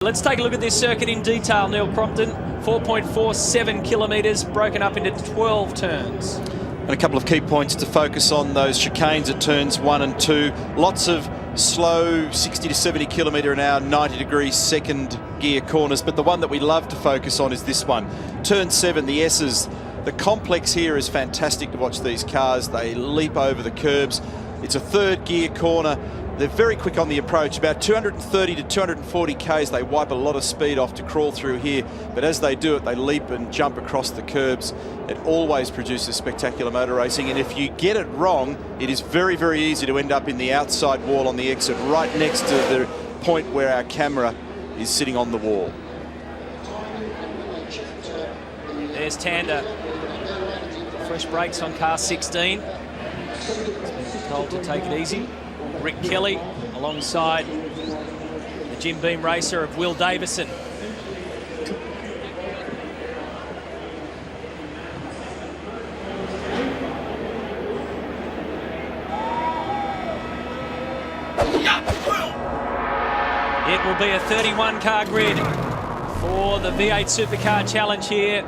Let's take a look at this circuit in detail, Neil Crompton. 4.47 kilometres, broken up into 12 turns. And a couple of key points to focus on: those chicanes at turns 1 and 2. Lots of slow 60 to 70 kilometre an hour, 90 degree second gear corners. But the one that we love to focus on is this one. Turn 7, the S's. The complex here is fantastic to watch these cars. They leap over the curbs. It's a third gear corner. They're very quick on the approach, about 230 to 240 k's. They wipe a lot of speed off to crawl through here, but as they do it, they leap and jump across the curbs. It always produces spectacular motor racing, and if you get it wrong, it is very, very easy to end up in the outside wall on the exit, right next to the point where our camera is sitting on the wall. There's Tander. Fresh brakes on car 16. Told to take it easy. Rick Kelly alongside the Jim Beam racer of Will Davison. It will be a 31-car grid for the V8 Supercar Challenge here.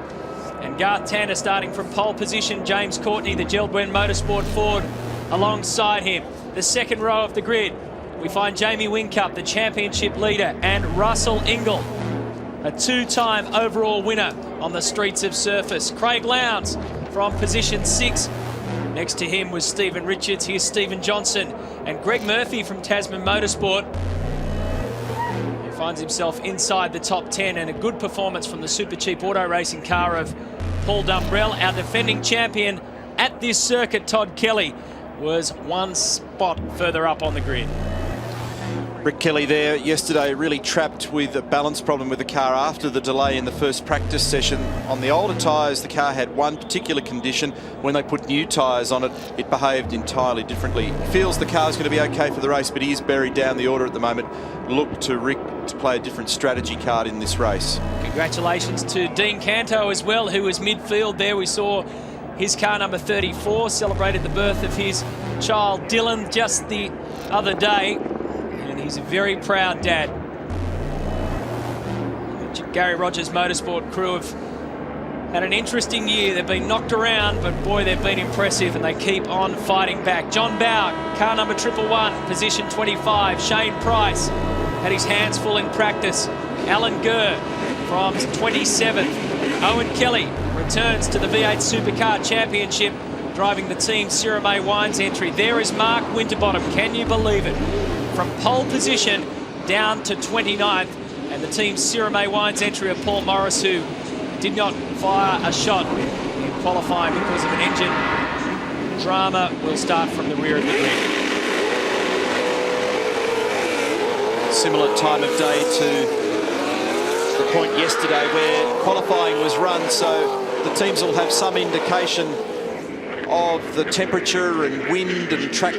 And Garth Tander starting from pole position. James Courtney, the Geldwen Motorsport Ford, alongside him. The second row of the grid, we find Jamie Whincup, the championship leader, and Russell Ingall, a two-time overall winner on the streets of surface. Craig Lowndes from position 6. Next to him was Stephen Richards. Here's Stephen Johnson and Greg Murphy from Tasman Motorsport. He finds himself inside the top 10, and a good performance from the super cheap auto racing car of Paul Dumbrell. Our defending champion at this circuit, Todd Kelly, was one spot further up on the grid. Rick Kelly there yesterday, really trapped with a balance problem with the car after the delay in the first practice session. On the older tyres, the car had one particular condition. When they put new tyres on it, it behaved entirely differently. Feels the car's going to be okay for the race, but he is buried down the order at the moment. Look to Rick to play a different strategy card in this race. Congratulations to Dean Canto as well, who was midfield there. We saw his car number 34 celebrated the birth of his child Dylan just the other day, and he's a very proud dad. The Gary Rogers Motorsport crew have had an interesting year. They've been knocked around, but boy, they've been impressive, and they keep on fighting back. John Bow, car number 111, position 25. Shane Price had his hands full in practice. Alan Gurr from 27th. Owen Kelly returns to the V8 Supercar Championship, driving the team Sierra May Wines entry. There is Mark Winterbottom. Can you believe it? From pole position down to 29th, and the team Sierra May Wines entry of Paul Morris, who did not fire a shot in qualifying because of an engine drama, will start from the rear of the grid. Similar time of day to the point yesterday where qualifying was run, so the teams will have some indication of the temperature and wind and track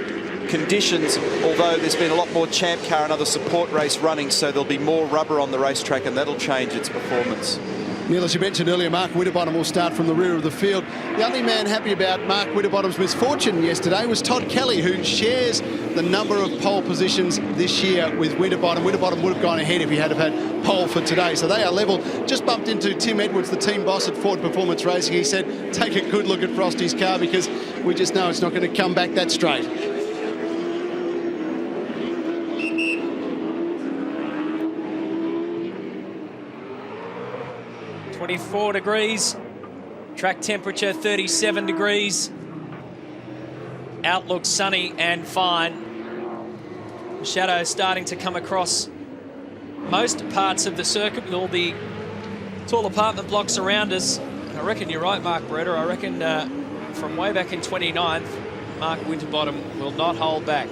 conditions, although there's been a lot more Champ Car and other support race running, so there'll be more rubber on the racetrack, and that'll change its performance. Neil, as you mentioned earlier, Mark Winterbottom will start from the rear of the field. The only man happy about Mark Winterbottom's misfortune yesterday was Todd Kelly, who shares the number of pole positions this year with Winterbottom. Winterbottom would have gone ahead if he had have had pole for today. So they are level. Just bumped into Tim Edwards, the team boss at Ford Performance Racing. He said, take a good look at Frosty's car, because we just know it's not going to come back that straight. .24 degrees, track temperature 37 degrees, outlook sunny and fine. The shadows starting to come across most parts of the circuit with all the tall apartment blocks around us. And I reckon you're right, Mark Beretta. I reckon from way back in 29th, Mark Winterbottom will not hold back.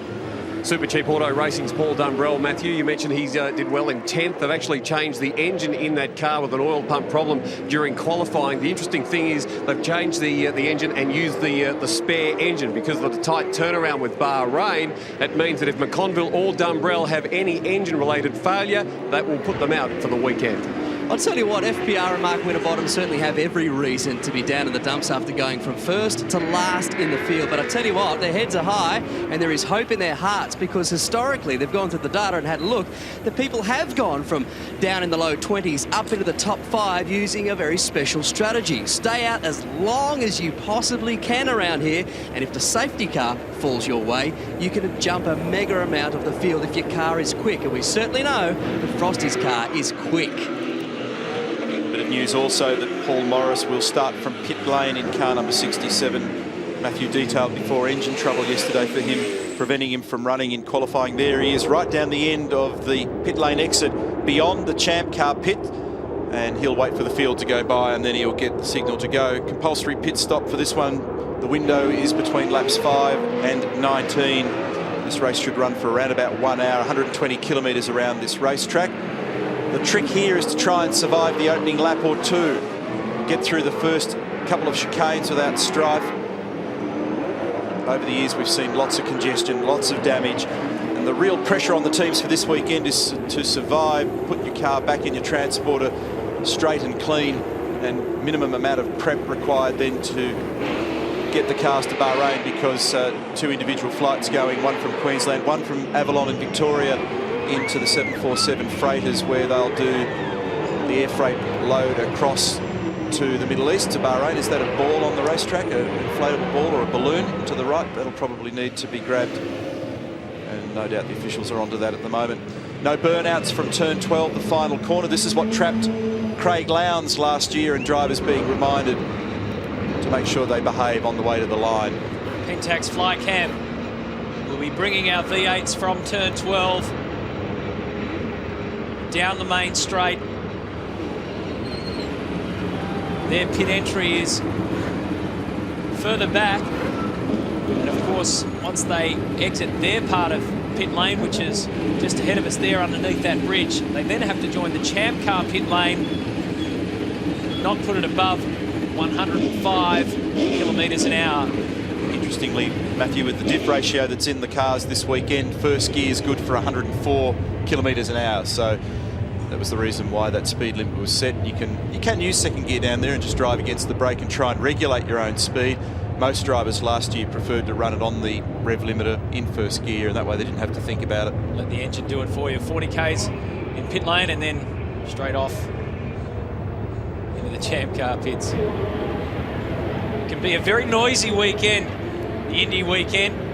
Super Cheap Auto Racing's Paul Dumbrell. Matthew, you mentioned he did well in 10th. They've actually changed the engine in that car with an oil pump problem during qualifying. The interesting thing is they've changed the engine and used the spare engine because of the tight turnaround with Bahrain. That means that if McConville or Dumbrell have any engine-related failure, that will put them out for the weekend. I'll tell you what, FPR and Mark Winterbottom certainly have every reason to be down in the dumps after going from first to last in the field. But I tell you what, their heads are high and there is hope in their hearts, because historically they've gone through the data and had a look. The people have gone from down in the low 20s up into the top 5 using a very special strategy. Stay out as long as you possibly can around here, and if the safety car falls your way, you can jump a mega amount of the field if your car is quick. And we certainly know that Frosty's car is quick. Bit of news also that Paul Morris will start from pit lane in car number 67. Matthew detailed before engine trouble yesterday for him, preventing him from running in qualifying. There he is, right down the end of the pit lane exit, beyond the champ car pit, and he'll wait for the field to go by and then he'll get the signal to go. Compulsory pit stop for this one. The window is between laps 5 and 19. This race should run for around about 1 hour, 120 kilometres around this racetrack. The trick here is to try and survive the opening lap or two, get through the first couple of chicanes without strife. Over the years we've seen lots of congestion, lots of damage, and the real pressure on the teams for this weekend is to survive, put your car back in your transporter straight and clean, and minimum amount of prep required then to get the cars to Bahrain, because 2 individual flights going, one from Queensland, one from Avalon in Victoria, into the 747 freighters, where they'll do the air freight load across to the Middle East, to Bahrain. Is that a ball on the racetrack, an inflatable ball or a balloon to the right? That'll probably need to be grabbed, and no doubt the officials are onto that at the moment. No burnouts from turn 12, the final corner. This is what trapped Craig Lowndes last year, and drivers being reminded to make sure they behave on the way to the line. Pentax Flycam will be bringing our V8s from turn 12 down the main straight. Their pit entry is further back, and of course once they exit their part of pit lane, which is just ahead of us there underneath that bridge, they then have to join the champ car pit lane, not put it above 105 kilometres an hour. Interestingly, Matthew, with the diff ratio that's in the cars this weekend, first gear is good for 104 kilometres an hour. So that was the reason why that speed limit was set. You can use second gear down there and just drive against the brake and try and regulate your own speed. Most drivers last year preferred to run it on the rev limiter in first gear, and that way they didn't have to think about it. Let the engine do it for you. 40 Ks in pit lane and then straight off into the champ car pits. It can be a very noisy weekend, the Indy weekend.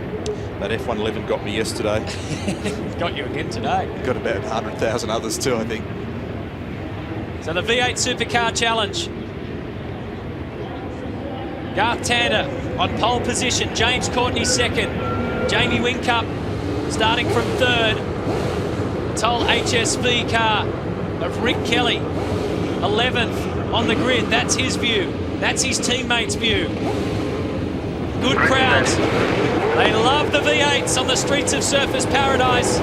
That F111 got me yesterday. Got you again today. Got about 100,000 others too, I think. So the V8 Supercar Challenge. Garth Tander on pole position. James Courtney second. Jamie Whincup starting from third. The Toll HSV car of Rick Kelly, 11th on the grid. That's his view. That's his teammates' view. Good crowds. They love the V8s on the streets of Surfers Paradise.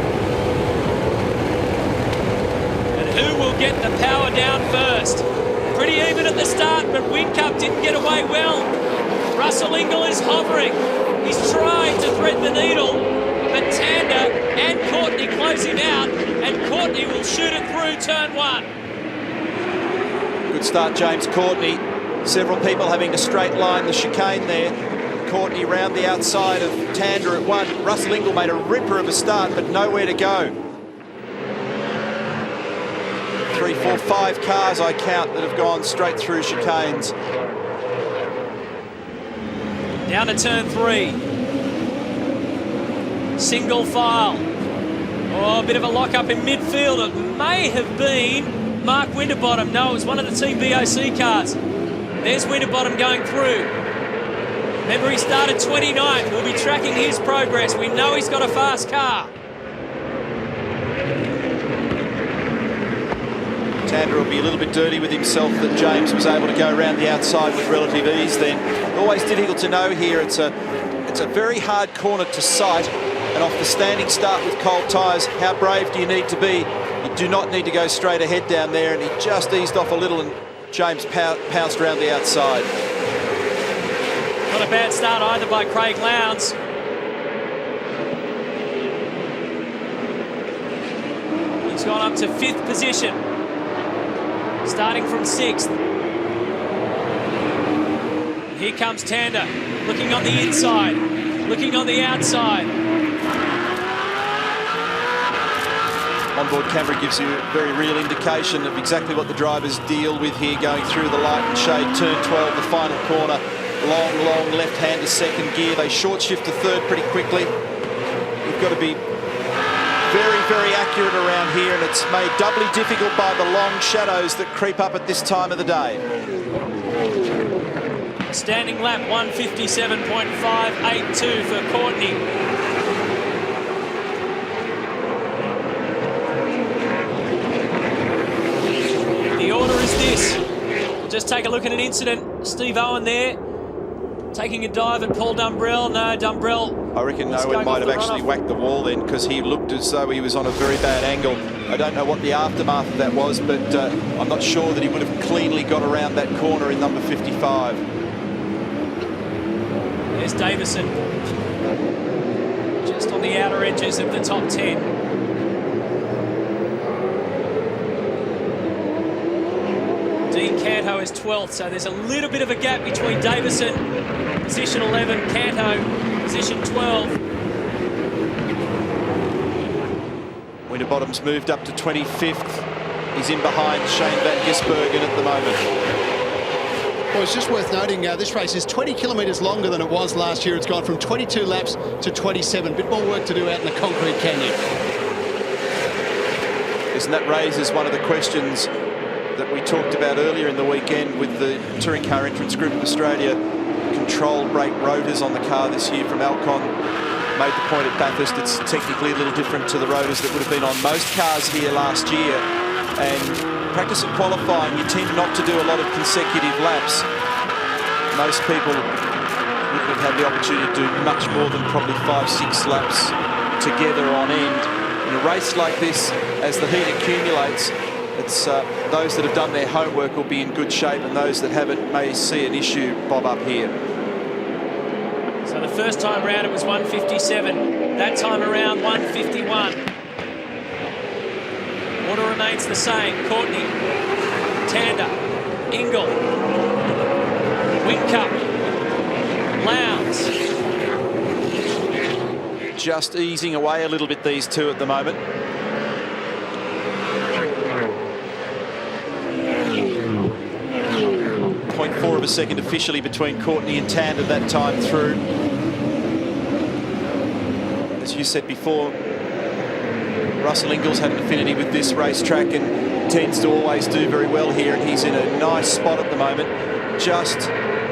And who will get the power down first? Pretty even at the start, but Whincup didn't get away well. Russell Ingall is hovering. He's trying to thread the needle, but Tander and Courtney close him out, and Courtney will shoot it through turn 1. Good start, James Courtney. Several people having to straight line the chicane there. Courtney round the outside of Tander at 1. Russell Ingall made a ripper of a start, but nowhere to go. 3, 4, 5 cars I count that have gone straight through chicanes. Down to turn 3. Single file. Oh, a bit of a lock-up in midfield. It may have been Mark Winterbottom. No, it was one of the Team BOC cars. There's Winterbottom going through. Remember, he started 29th. We'll be tracking his progress. We know he's got a fast car. Tander will be a little bit dirty with himself that James was able to go around the outside with relative ease then. Always difficult to know here. It's a very hard corner to sight, and off the standing start with cold tyres, how brave do you need to be? You do not need to go straight ahead down there, and he just eased off a little and James pounced around the outside. Not a bad start either by Craig Lowndes. He's gone up to 5th position. starting from 6th. Here comes Tander, looking on the inside, looking on the outside. Onboard camera gives you a very real indication of exactly what the drivers deal with here, going through the light and shade, turn 12, the final corner. Long left-hand to second gear. They short shift to third pretty quickly. You've got to be very accurate around here, and it's made doubly difficult by the long shadows that creep up at this time of the day. Standing lap 157.582 for Courtney. The order is this. We'll just take a look at an incident. Steve Owen there, taking a dive at Paul Dumbrell. No, Dumbrell. I reckon Owen might have actually whacked the wall then, because he looked as though he was on a very bad angle. I don't know what the aftermath of that was, but I'm not sure that he would have cleanly got around that corner in number 55. There's Davison, just on the outer edges of the top 10. Dean Canto is 12th, so there's a little bit of a gap between Davison, position 11, Canto, position 12. Winterbottom's moved up to 25th. He's in behind Shane van Gisbergen at the moment. Well, it's just worth noting this race is 20 kilometres longer than it was last year. It's gone from 22 laps to 27. A bit more work to do out in the concrete canyon. Isn't that raises one of the questions that we talked about earlier in the weekend with the Touring Car Entrance Group of Australia. Controlled brake rotors on the car this year from Alcon. Made the point at Bathurst, it's technically a little different to the rotors that would have been on most cars here last year. And practice at qualifying, you tend not to do a lot of consecutive laps. Most people wouldn't have had the opportunity to do much more than probably 5-6 laps together on end. In a race like this, as the heat accumulates, it's those that have done their homework will be in good shape, and those that haven't may see an issue bob up here. So the first time round it was 157. That time around 151. Order remains the same. Courtney, Tander, Ingle, Whincup, Lowndes. Just easing away a little bit, these two at the moment. 0.4 of a second officially between Courtney and Tander that time through. As you said before, Russell Ingles had an affinity with this racetrack and tends to always do very well here, and he's in a nice spot at the moment, just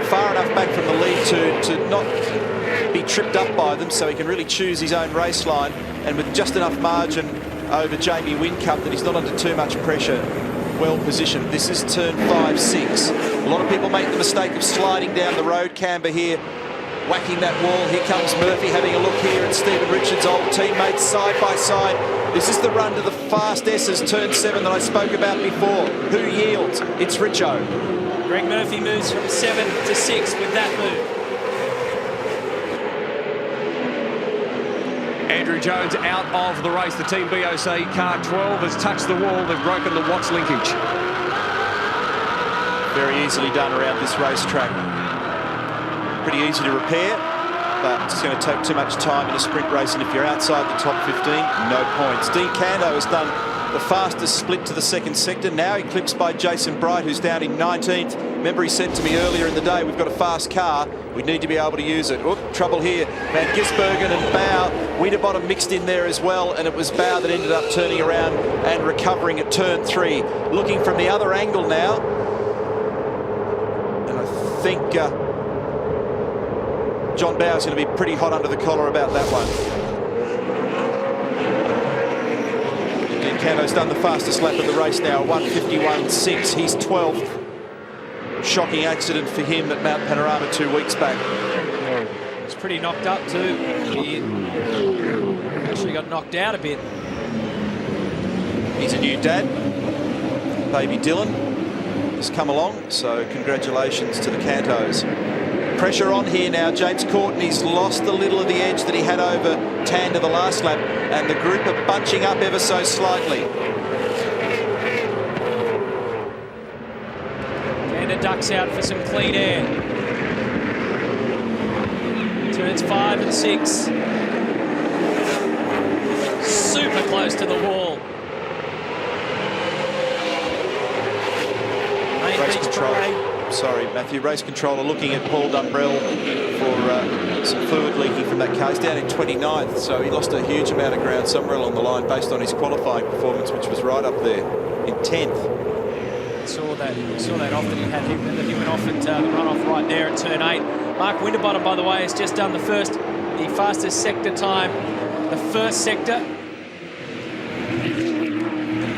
far enough back from the lead to not be tripped up by them, so he can really choose his own race line, and with just enough margin over Jamie Whincup that he's not under too much pressure. Well positioned. This is turn 5-6. A lot of people make the mistake of sliding down the road camber here, whacking that wall. Here comes Murphy having a look here at Stephen Richards' old teammates side by side. This is the run to the fast S's, turn 7 that I spoke about before. Who yields? It's Richo. Greg Murphy moves from 7 to 6 with that move. Andrew Jones out of the race. The Team BOC car 12 has touched the wall. They've broken the Watts linkage. Very easily done around this racetrack. Pretty easy to repair, but it's going to take too much time in a sprint race, and if you're outside the top 15, no points. Dean Canto has done the fastest split to the second sector, now eclipsed by Jason Bright, who's down in 19th. Remember, he said to me earlier in the day, we've got a fast car, we need to be able to use it. Oop, trouble here. Van Gisbergen and Bow, Winterbottom mixed in there as well, and it was Bow that ended up turning around and recovering at turn 3. Looking from the other angle now, and I think John Bow's going to be pretty hot under the collar about that one. And Canto's done the fastest lap of the race now, 1:51.6. He's 12th. Shocking accident for him at Mount Panorama 2 weeks back. He's pretty knocked up too. He actually got knocked out a bit. He's a new dad. Baby Dylan has come along, so congratulations to the Cantos. Pressure on here now. James Courtney's lost a little of the edge that he had over Tander the last lap, and the group are bunching up ever so slightly. ducks out for some clean air. Turns 5 and 6. Super close to the wall. Race control. Sorry, Matthew. Race controller looking at Paul Dumbrell for some fluid leaking from that car. He's down in 29th, so he lost a huge amount of ground somewhere along the line based on his qualifying performance, which was right up there in 10th. Saw that off that he had him, and that he went off at the runoff right there at turn 8. Mark Winterbottom, by the way, has just done the fastest sector time, the first sector.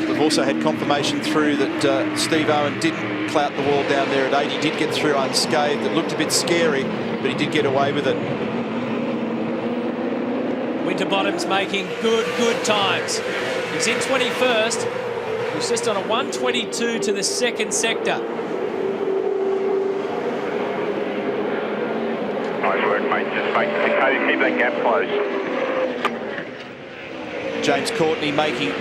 We've also had confirmation through that Steve Owen didn't clout the wall down there at 8. He did get through unscathed. It looked a bit scary, but he did get away with it. Winterbottom's making good times. He's in 21st. He's just on a 1:22 to the second sector. Nice work, mate. Just make keep that gap close. James Courtney making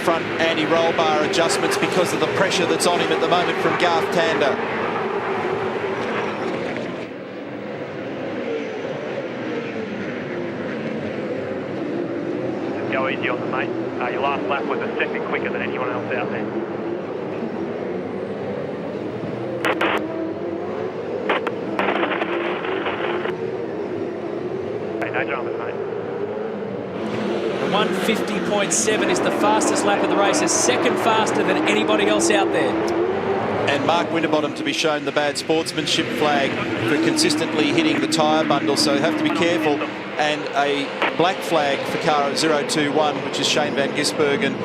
front anti-roll bar adjustments because of the pressure that's on him at the moment from Garth Tander. Just go easy on them, mate. Your last lap was a second quicker than anyone else out there. Hey, no dramas, mate. 150.7 is the fastest lap of the race, is second faster than anybody else out there. And Mark Winterbottom to be shown the bad sportsmanship flag for consistently hitting the tyre bundle, so have to be careful. And a black flag for car 021, which is Shane Van Gisbergen,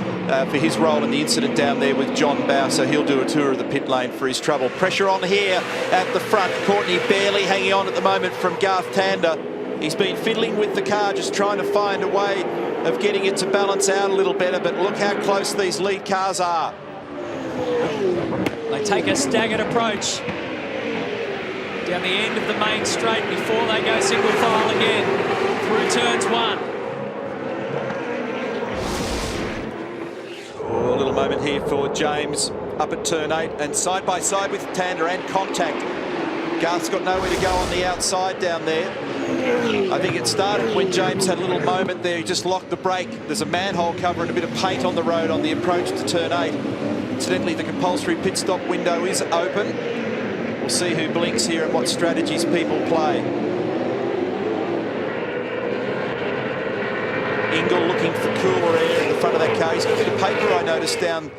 for his role in the incident down there with John Bow, so he'll do a tour of the pit lane for his trouble. Pressure on here at the front. Courtney barely hanging on at the moment from Garth Tander. He's been fiddling with the car, just trying to find a way of getting it to balance out a little better, but look how close these lead cars are. They take a staggered approach down the end of the main straight before they go single file again through turns 1. Oh, a little moment here for James up at turn 8 and side by side with Tander and contact. Garth's got nowhere to go on the outside down there. I think it started when James had a little moment there. He just locked the brake. There's a manhole cover and a bit of paint on the road on the approach to turn 8. Incidentally, the compulsory pit stop window is open. We'll see who blinks here and what strategies people play. Ingle looking for cooler air in the front of that car. He's got a bit of paper, I noticed, down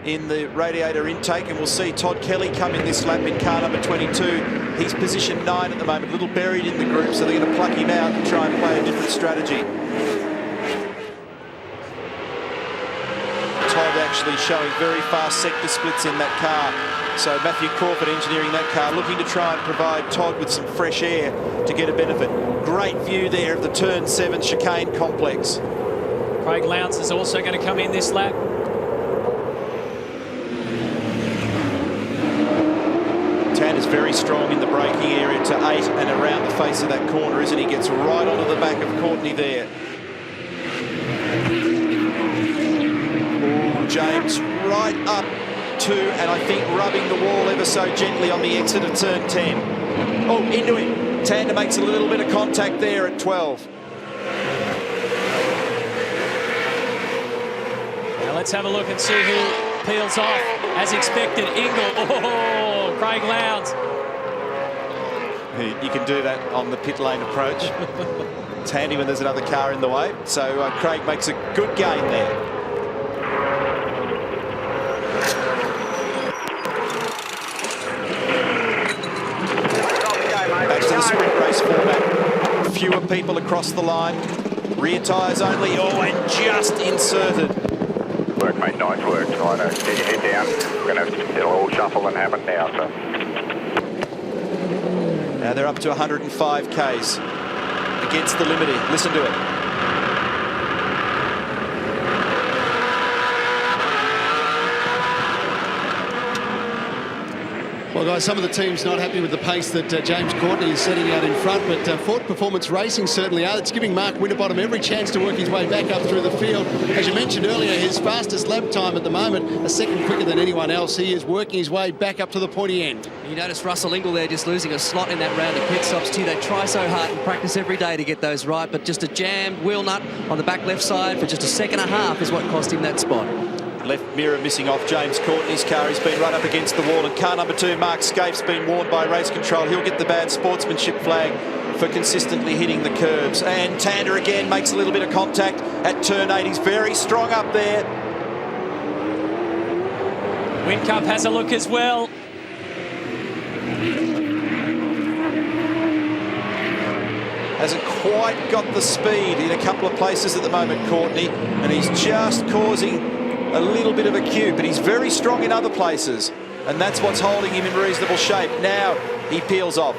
in the radiator intake, and we'll see Todd Kelly come in this lap in car number 22. He's position 9 at the moment, a little buried in the group, so they're going to pluck him out and try and play a different strategy. Todd actually showing very fast sector splits in that car. So Matthew Crawford engineering that car, looking to try and provide Todd with some fresh air to get a benefit. Great view there of the turn 7 chicane complex. Craig Lowndes is also going to come in this lap. Tanner's very strong in the braking area to 8 and around the face of that corner, isn't he? Gets right onto the back of Courtney there. Ooh, James right up to, and I think rubbing the wall ever so gently on the exit of turn 10. Oh, into him. Tander makes a little bit of contact there at 12. Now let's have a look and see who peels off. As expected, Ingle. Oh, Craig Lowndes. You can do that on the pit lane approach. It's handy when there's another car in the way. So Craig makes a good gain there. Back to the sprint race format. Fewer people across the line. Rear tyres only. Oh, and just inserted. Work, mate. Nice work. Righto. Get your head down. We're going to have to all shuffle and happen now. So. Now they're up to 105 Ks against the limited. Listen to it. Well, guys, some of the teams not happy with the pace that James Courtney is setting out in front, but Ford Performance Racing certainly are. It's giving Mark Winterbottom every chance to work his way back up through the field. As you mentioned earlier, his fastest lap time at the moment, a second quicker than anyone else. He is working his way back up to the pointy end. You notice Russell Ingall there just losing a slot in that round of pit stops too. They try so hard and practice every day to get those right, but just a jammed wheel nut on the back left side for just a second and a half is what cost him that spot. Left mirror missing off James Courtney's car. He's been run up against the wall, and car number 2, Mark Scaife's been warned by race control. He'll get the bad sportsmanship flag for consistently hitting the curbs. And Tander again makes a little bit of contact at turn 8. He's very strong up there. Whincup has a look as well. Hasn't quite got the speed in a couple of places at the moment, Courtney, and he's just causing a little bit of a queue, but he's very strong in other places, and that's what's holding him in reasonable shape. Now he peels off.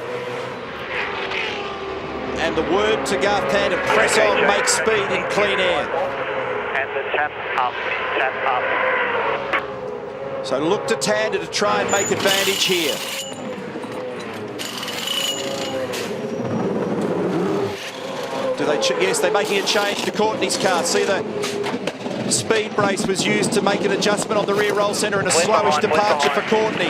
And the word to Garth Tander, press on, make speed in clean air. And the tap up. So look to Tander to try and make advantage here. Do they? Yes, they're making a change to Courtney's car. See, the speed brace was used to make an adjustment on the rear roll centre, and a slowish departure for Courtney.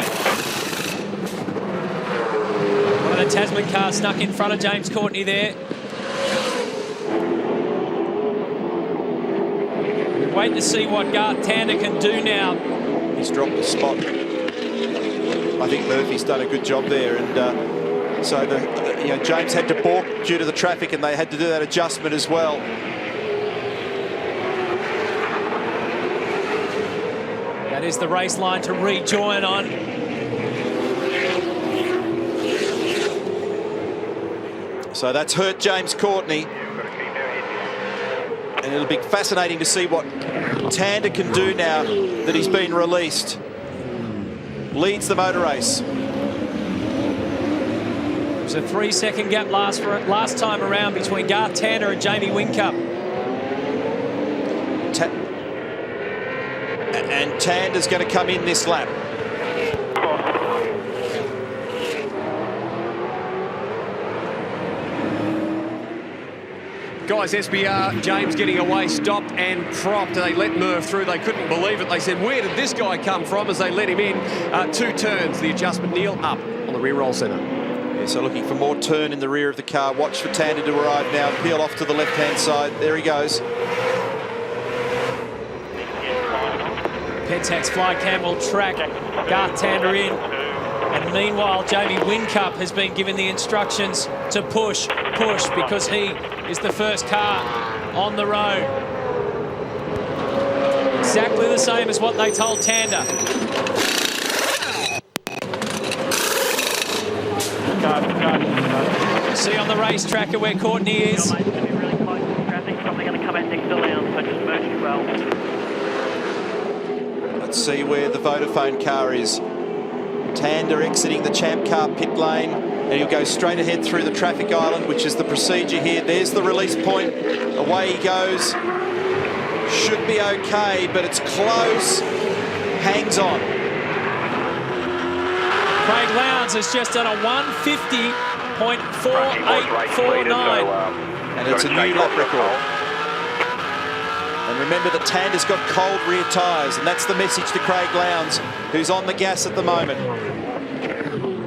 One of the Tasman cars snuck in front of James Courtney there. We wait to see what Garth Tander can do now. He's dropped the spot. I think Murphy's done a good job there, and so James had to balk due to the traffic, and they had to do that adjustment as well. That is the race line to rejoin on. So that's hurt James Courtney. And it'll be fascinating to see what Tander can do now that he's been released. Leads the motor race. It was a 3-second gap last time around between Garth Tander and Jamie Whincup. And Tander's going to come in this lap. Guys, SBR, James getting away, stopped and propped. They let Murph through. They couldn't believe it. They said, where did this guy come from, as they let him in. 2 turns. The adjustment, Neil, up on the rear roll centre. Yeah, so looking for more turn in the rear of the car. Watch for Tander to arrive now and peel off to the left-hand side. There he goes. Pentax fly cam will track Garth Tander in. And meanwhile, Jamie Whincup has been given the instructions to push, because he is the first car on the road. Exactly the same as what they told Tander. You see on the race tracker where Courtney is. They're going to come out next to Lowndes, so just merge your well. Let's see where the Vodafone car is. Tander exiting the Champ Car pit lane, and he'll go straight ahead through the traffic island, which is the procedure here. There's the release point. Away he goes. Should be okay, but it's close. Hangs on. Craig Lowndes has just done a 150.4849. And it's a new lap record. And remember that Tander's got cold rear tyres, and that's the message to Craig Lowndes, who's on the gas at the moment.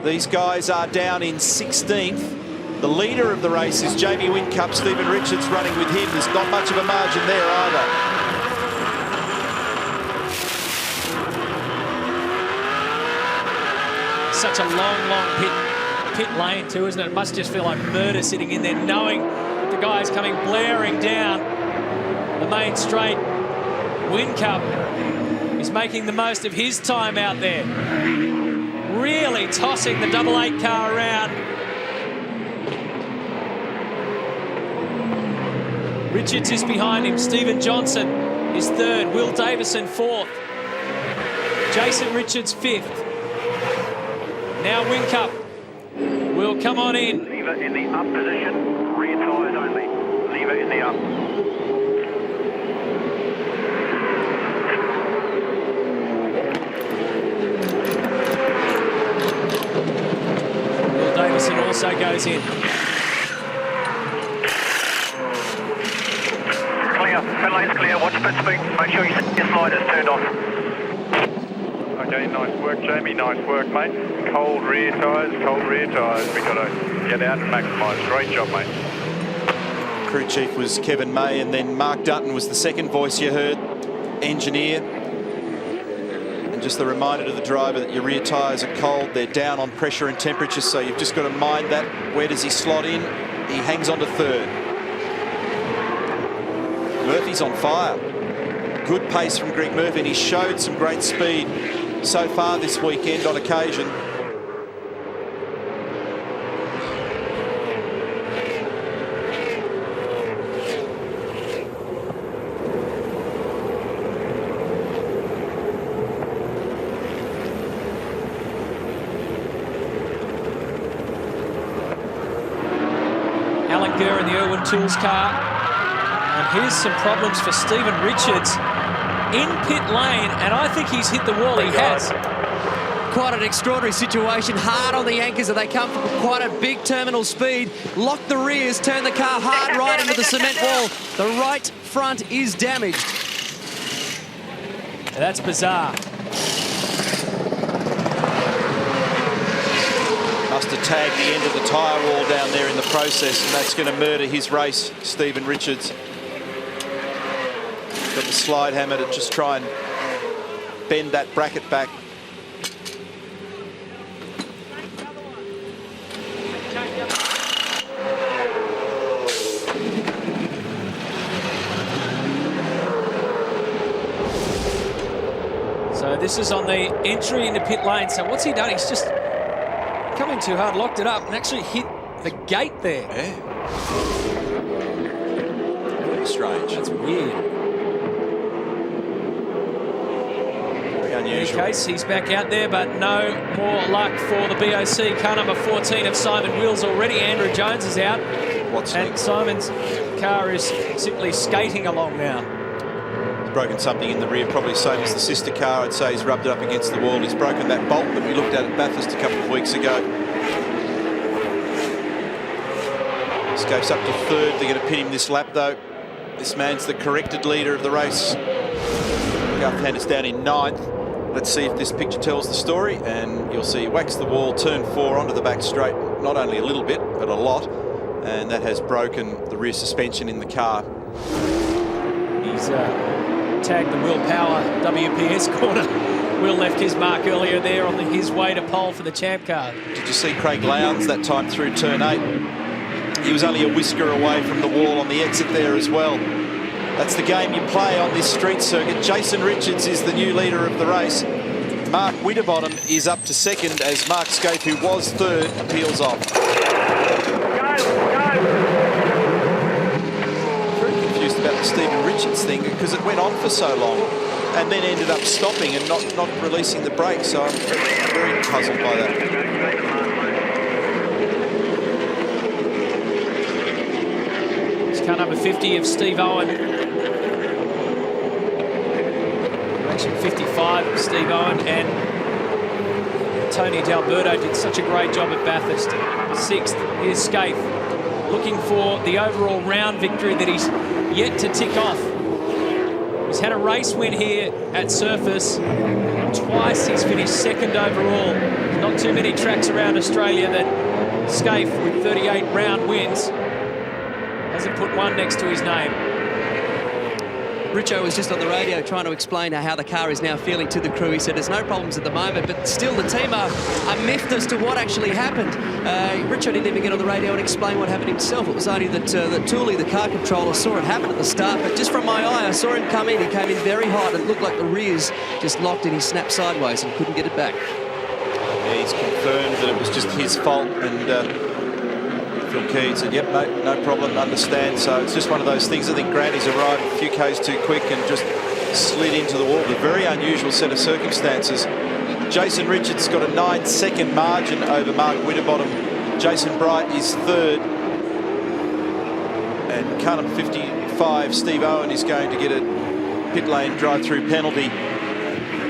These guys are down in 16th. The leader of the race is Jamie Whincup. Stephen Richards running with him. There's not much of a margin there either. Such a long pit lane too, isn't it? It must just feel like murder sitting in there, knowing that the guy's coming blaring down the main straight. Whincup is making the most of his time out there. Really tossing the 88 car around. Richards is behind him. Stephen Johnson is third. Will Davison fourth. Jason Richards fifth. Now Whincup will come on in. Lever in the up position, rear tyres only. Lever in the up. also goes in. Clear, pit lane's clear, watch pit speed, make sure your sliders turned off. Okay, nice work Jamie, nice work mate. Cold rear tyres, we got to get out and maximise, great job mate. Crew chief was Kevin May, and then Mark Dutton was the second voice you heard, engineer. And just the reminder to the driver that your rear tyres are cold, they're down on pressure and temperature, so you've just got to mind that. Where does he slot in? He hangs on to third. Murphy's on fire. Good pace from Greg Murphy, and he showed some great speed so far this weekend on occasion. Alan Gurr in the Irwin Tools car. And here's some problems for Stephen Richards in pit lane, and I think he's hit the wall. He has. Quite an extraordinary situation, hard on the anchors, and they come from quite a big terminal speed. Lock the rears, turn the car hard right into the cement wall. The right front is damaged. That's bizarre. Must have tagged the end of the tyre wall down there in the process, and that's going to murder his race, Stephen Richards. Got the slide hammer to just try and bend that bracket back. So this is on the entry into pit lane. So what's he done? He's just come in too hard, locked it up, and actually hit the gate there. Yeah. Very strange. That's weird. Very In unusual. any case, he's back out there, but no more luck for the BOC. Car number 14 of Simon Wills already. Andrew Jones is out. What's And next? Simon's car is simply skating along now. He's broken something in the rear, probably same as the sister car. I'd say he's rubbed it up against the wall. He's broken that bolt that we looked at Bathurst a couple of weeks ago. Escapes up to third. They're going to pin him this lap, though. This man's the corrected leader of the race. Garth Tander is down in ninth. Let's see if this picture tells the story, and you'll see he whacks the wall, turn 4 onto the back straight, not only a little bit, but a lot, and that has broken the rear suspension in the car. He's tagged the Will Power WPS corner. Will left his mark earlier there on his way to pole for the champ car. Did you see Craig Lowndes that time through turn 8? He was only a whisker away from the wall on the exit there as well. That's the game you play on this street circuit. Jason Richards is the new leader of the race. Mark Winterbottom is up to second as Mark Scaife, who was third, peels off. Very confused about the Stephen Richards thing because it went on for so long and then ended up stopping and not releasing the brakes. So I'm very puzzled by that. Car number 50 of Steve Owen. Direction 55 of Steve Owen, and Tony D'Alberto did such a great job at Bathurst. 6th, here's Scaife, looking for the overall round victory that he's yet to tick off. He's had a race win here at Surface. Twice he's finished second overall. Not too many tracks around Australia that Scaife, with 38 round wins, hasn't put one next to his name. Richo was just on the radio trying to explain how the car is now feeling to the crew. He said there's no problems at the moment, but still the team are miffed as to what actually happened. Richo didn't even get on the radio and explain what happened himself. It was only that Tooley, the car controller, saw it happen at the start, but just from my eye, I saw him come in. He came in very hot and it looked like the rears just locked and he snapped sideways and couldn't get it back. Yeah, he's confirmed that it was just his fault, and Phil Keane said, yep, mate, no problem, understand. So it's just one of those things. I think Granny's arrived a few Ks too quick and just slid into the wall. A very unusual set of circumstances. Jason Richards got a 9-second margin over Mark Winterbottom. Jason Bright is third. And car number 55, Steve Owen, is going to get a pit lane drive-through penalty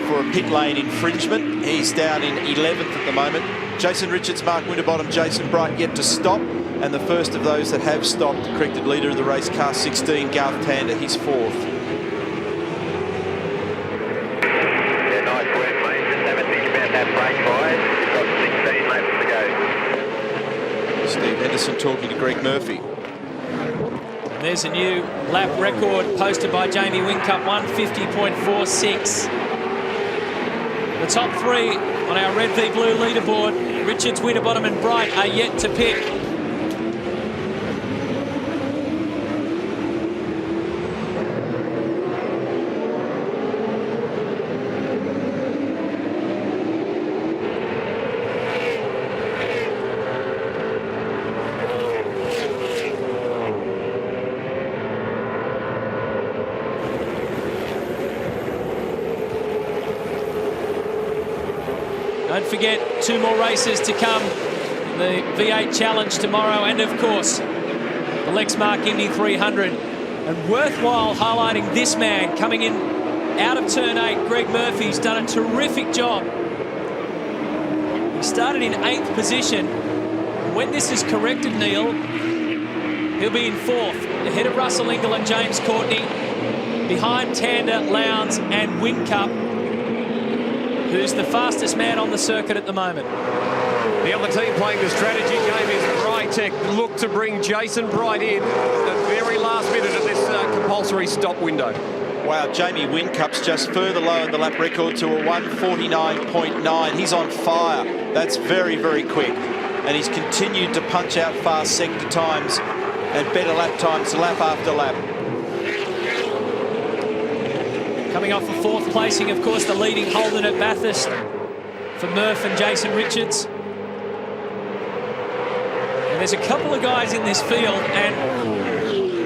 for a pit lane infringement. He's down in 11th at the moment. Jason Richards, Mark Winterbottom, Jason Bright yet to stop. And the first of those that have stopped, the corrected leader of the race, car 16, Garth Tander, he's 4th. Yeah, nice work, mate. Just have a think about that brake, guys. You've got 16 laps to go. Steve Henderson talking to Greg Murphy. And there's a new lap record posted by Jamie Whincup, 150.46. The top 3 on our red v blue leaderboard, Richards, Winterbottom and Bright, are yet to pit. Don't forget, 2 more races to come. The V8 Challenge tomorrow, and of course, the Lexmark Indy 300. And worthwhile highlighting this man coming in out of turn 8, Greg Murphy's done a terrific job. He started in 8th position. When this is corrected, Neil, he'll be in 4th, ahead of Russell Ingall and James Courtney, behind Tander, Lowndes and Whincup, who's the fastest man on the circuit at the moment. The other team playing the strategy game is Brytech. Look to bring Jason Bright in the very last minute of this compulsory stop window. Wow, Jamie Whincup's just further lowered the lap record to a 149.9. He's on fire. That's very, very quick. And he's continued to punch out fast sector times and better lap times lap after lap. Coming off a 4th placing, of course, the leading Holden at Bathurst for Murph and Jason Richards. And there's a couple of guys in this field, and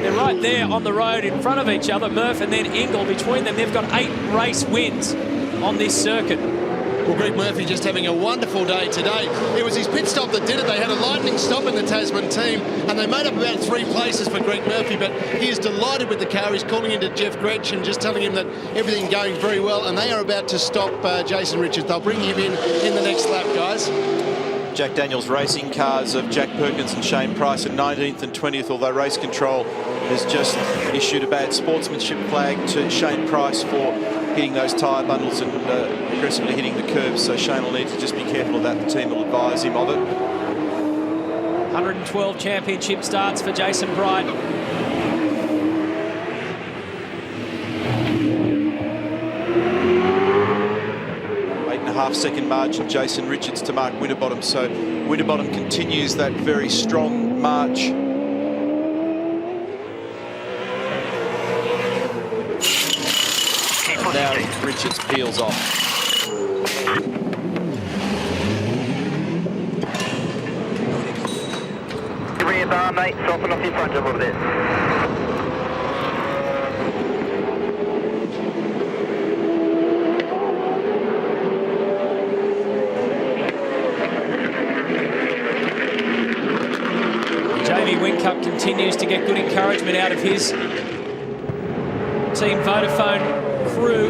they're right there on the road in front of each other, Murph and then Ingall. Between them, they've got 8 race wins on this circuit. Well, Greg Murphy just having a wonderful day today. It was his pit stop that did it. They had a lightning stop in the Tasman team, and they made up about 3 places for Greg Murphy, but he is delighted with the car. He's calling into Jeff Gretsch and just telling him that everything going very well, and they are about to stop Jason Richards. They'll bring him in the next lap, guys. Jack Daniels Racing cars of Jack Perkins and Shane Price in 19th and 20th, although Race Control has just issued a bad sportsmanship flag to Shane Price for hitting those tyre bundles and aggressively hitting the curbs, so Shane will need to just be careful of that. The team will advise him of it. 112 championship starts for Jason Bright. Half-second margin, Jason Richards to Mark Winterbottom, so Winterbottom continues that very strong march. And now Richards peels off. Rear bar, mate, soften off in front a little bit. Whincup continues to get good encouragement out of his Team Vodafone crew.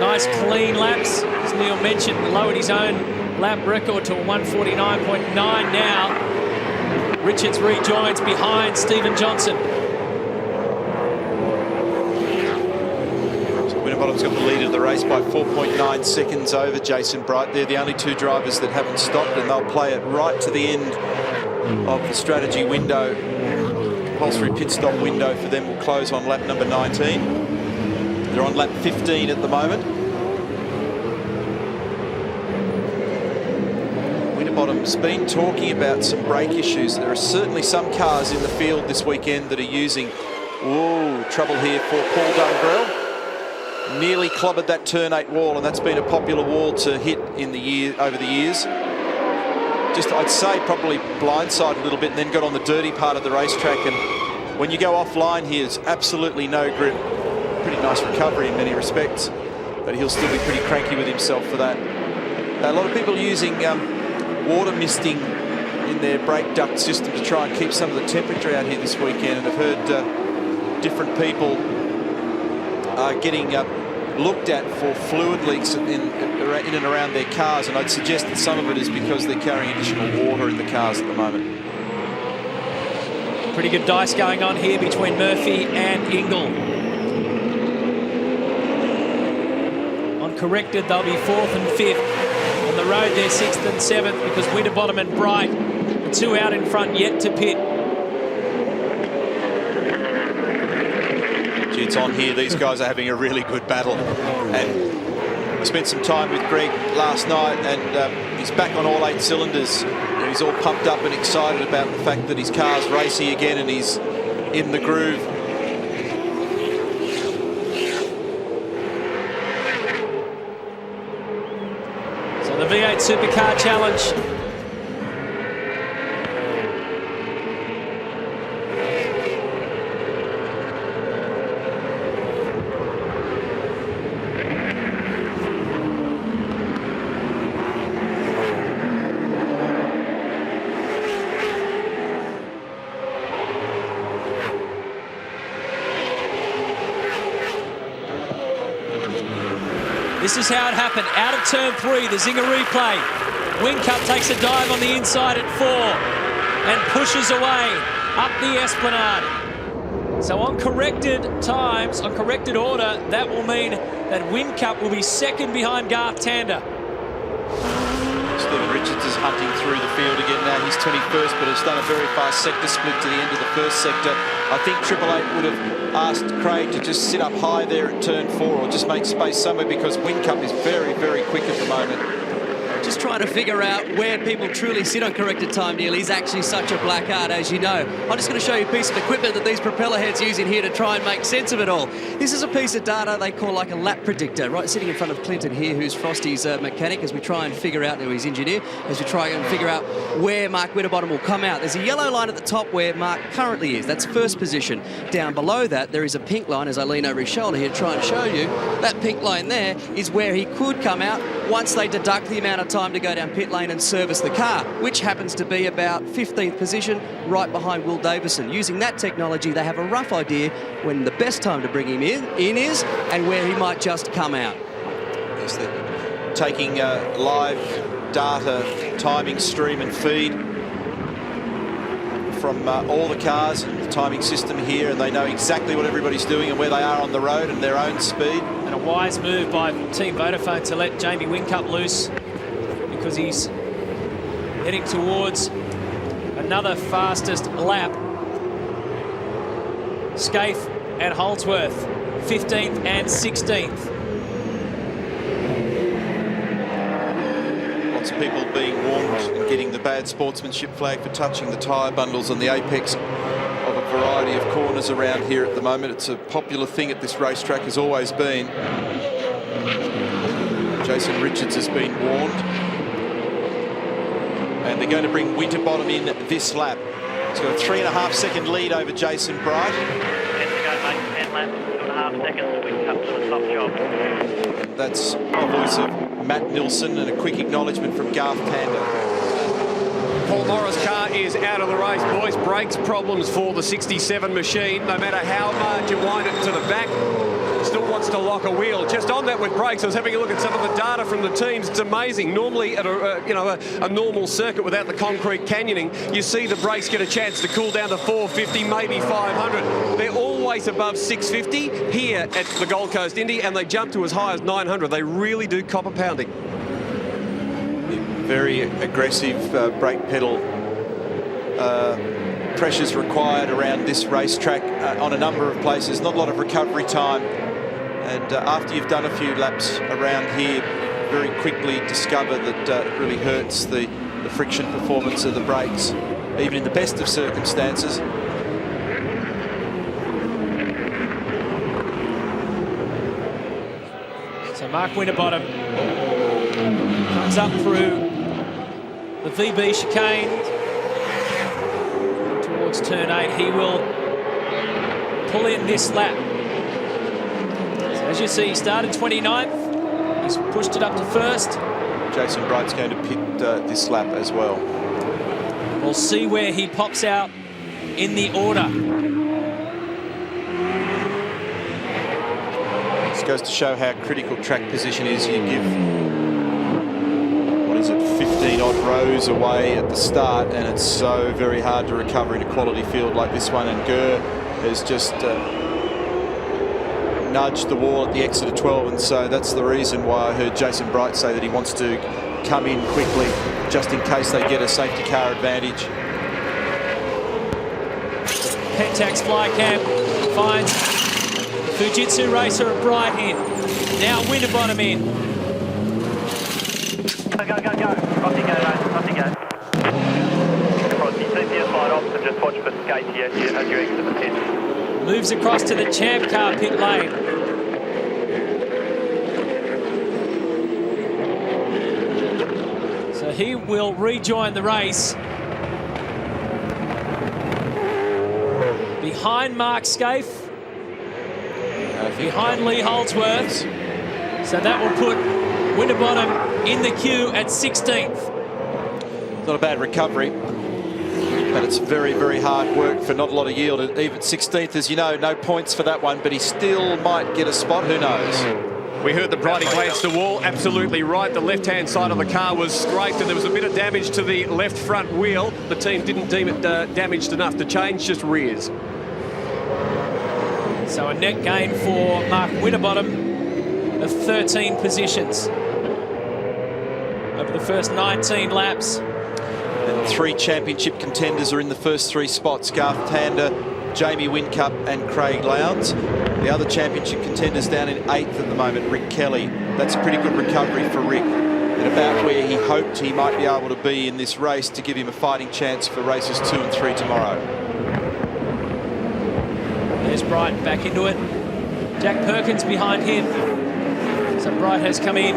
Nice clean laps, as Neil mentioned, lowered his own lap record to a 149.9 now. Richards rejoins behind Stephen Johnson. So Winterbottom's got the lead of the race by 4.9 seconds over Jason Bright. They're the only 2 drivers that haven't stopped, and they'll play it right to the end of the strategy window. Compulsory pit stop window for them will close on lap number 19. They're on lap 15 at the moment. Winterbottom's been talking about some brake issues. There are certainly some cars in the field this weekend that are using... Whoa, trouble here for Paul Dumbrell. Nearly clobbered that turn 8 wall, and that's been a popular wall to hit in the over the years. Just, I'd say, probably blindsided a little bit and then got on the dirty part of the racetrack. And when you go offline, he has absolutely no grip. Pretty nice recovery in many respects, but he'll still be pretty cranky with himself for that. A lot of people using water misting in their brake duct system to try and keep some of the temperature out here this weekend, and I've heard different people getting looked at for fluid leaks in and around their cars, and I'd suggest that some of it is because they're carrying additional water in the cars at the moment. Pretty good dice going on here between Murphy and Ingle. On corrected, they'll be 4th and 5th. On the road, they're 6th and 7th because Winterbottom and Bright, the two out in front, yet to pit. Gee, it's on here. These guys are having a really good battle. And I spent some time with Greg last night, and he's back on all 8 cylinders. He's all pumped up and excited about the fact that his car's racing again and he's in the groove. So the V8 Supercar Challenge. This is how it happened. Out of turn 3, the Zinger replay. Whincup takes a dive on the inside at 4 and pushes away up the Esplanade. So on corrected times, on corrected order, that will mean that Whincup will be second behind Garth Tander. Stephen Richards is hunting through the field again now. He's 21st, but has done a very fast sector split to the end of the first sector. I think Triple Eight would have asked Craig to just sit up high there at turn 4 or just make space somewhere because Whincup is very, very quick at the moment. Just trying to figure out where people truly sit on corrected time, Neil. He's actually such a black art, as you know. I'm just going to show you a piece of equipment that these propeller heads use in here to try and make sense of it all. This is a piece of data they call like a lap predictor, right? Sitting in front of Clinton here, who's Frosty's mechanic, as we try and figure out, his engineer, as we try and figure out where Mark Winterbottom will come out. There's a yellow line at the top where Mark currently is. That's first position. Down below that, there is a pink line, as I lean over his shoulder here to try and show you. That pink line there is where he could come out once they deduct the amount of time to go down pit lane and service the car, which happens to be about 15th position, right behind Will Davison. Using that technology, they have a rough idea when the best time to bring him in is and where he might just come out. Yes, they're taking live data, timing, stream and feed from all the cars and the timing system here, and they know exactly what everybody's doing and where they are on the road and their own speed. And a wise move by Team Vodafone to let Jamie Whincup loose, because he's heading towards another fastest lap. Scaife and Holdsworth, 15th and 16th. Lots of people being warned and getting the bad sportsmanship flag for touching the tyre bundles on the apex of a variety of corners around here at the moment. It's a popular thing at this racetrack, has always been. Jason Richards has been warned. And they're going to bring Winterbottom in this lap. He's got a 3.5 second lead over Jason Bright. 10 to go, mate. 10 laps, 2.5 seconds. Whincup to a top job. And that's the voice of Matt Nilsson and a quick acknowledgement from Garth Tander. Paul Morris' car is out of the race, boys. Brakes problems for the 67 machine. No matter how hard you wind it to the back, still wants to lock a wheel. Just on that with brakes, I was having a look at some of the data from the teams. It's amazing. Normally at a normal circuit without the concrete canyoning, you see the brakes get a chance to cool down to 450, maybe 500. They're always above 650 here at the Gold Coast Indy, and they jump to as high as 900. They really do copper pounding. Very aggressive brake pedal pressures required around this racetrack on a number of places. Not a lot of recovery time. And after you've done a few laps around here, very quickly discover that it really hurts the friction performance of the brakes, even in the best of circumstances. So Mark Winterbottom comes up through the VB chicane towards turn 8. He will pull in this lap. So as you see, he started 29th. He's pushed it up to first. Jason Bright's going to pit this lap as well. We'll see where he pops out in the order. Just goes to show how critical track position is. You give, what is it, 15 odd rows away at the start, and it's so very hard to recover in a quality field like this one. And Gurr has just nudged the wall at the exit of 12, and so that's the reason why I heard Jason Bright say that he wants to come in quickly just in case they get a safety car advantage. Pentax Flycam finds Fujitsu racer at Bright in. Now Winterbottom in. Go, go, go, go. Off you go, mate. Off you go. Frosty, keep your slide off and just watch for skates here as you exit the pit. Moves across to the Champ car pit lane. So he will rejoin the race. Behind Mark Scaife. Behind Lee Holdsworth. So that will put Winterbottom in the queue at 16th. Not a bad recovery, but it's very, very hard work for not a lot of yield. Even 16th, as you know, no points for that one, but he still might get a spot. Who knows? We heard that Brighty glanced the wall. Absolutely right. The left-hand side of the car was scraped, and there was a bit of damage to the left front wheel. The team didn't deem it damaged enough to change, just rears. So a net gain for Mark Winterbottom of 13 positions over the first 19 laps. And 3 championship contenders are in the first 3 spots: Garth Tander, Jamie Whincup and Craig Lowndes. The other championship contenders down in 8th at the moment, Rick Kelly. That's a pretty good recovery for Rick, and about where he hoped he might be able to be in this race to give him a fighting chance for races 2 and 3 tomorrow. There's Bright back into it. Jack Perkins behind him. So Bright has come in